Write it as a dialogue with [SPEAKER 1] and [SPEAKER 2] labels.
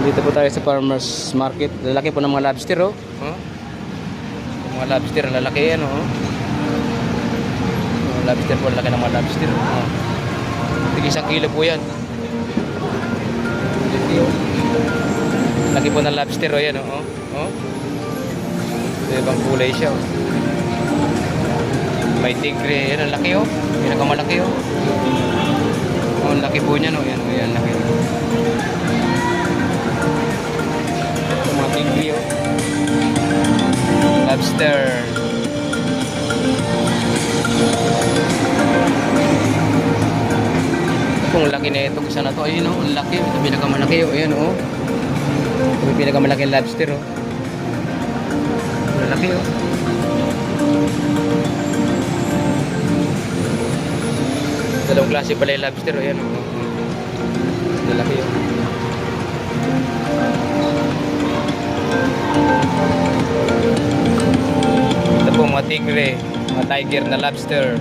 [SPEAKER 1] Dito po tayo sa farmers market. Lalaki po ng mga lobster, oh. Mga lobster, lalaki yan, oh. Mga lobster po, lalaki ng mga lobster, oh. Tig 1 kilo po yan. Laki po ng lobster, oh, yan, oh. Ibang kulay siya, oh. May tigre, yan, ang laki, oh. Pinakamalaki, oh. Oh, ang laki po niya, no. Yan, oh, yan, laki. Mga tigre, oh. Lobster. Kung laki na ito, isa na to. Ayun, oh, ang laki. Ito pinakamalaki, oh. Ayan, oh. Ito pinakamalaki yung lobster, oh. Ang laki, oh. Dalawang klase pala yung lobster, oh. Ayan, oh. Ang laki, oh. Ito po mga tigre, mga tiger na lobster.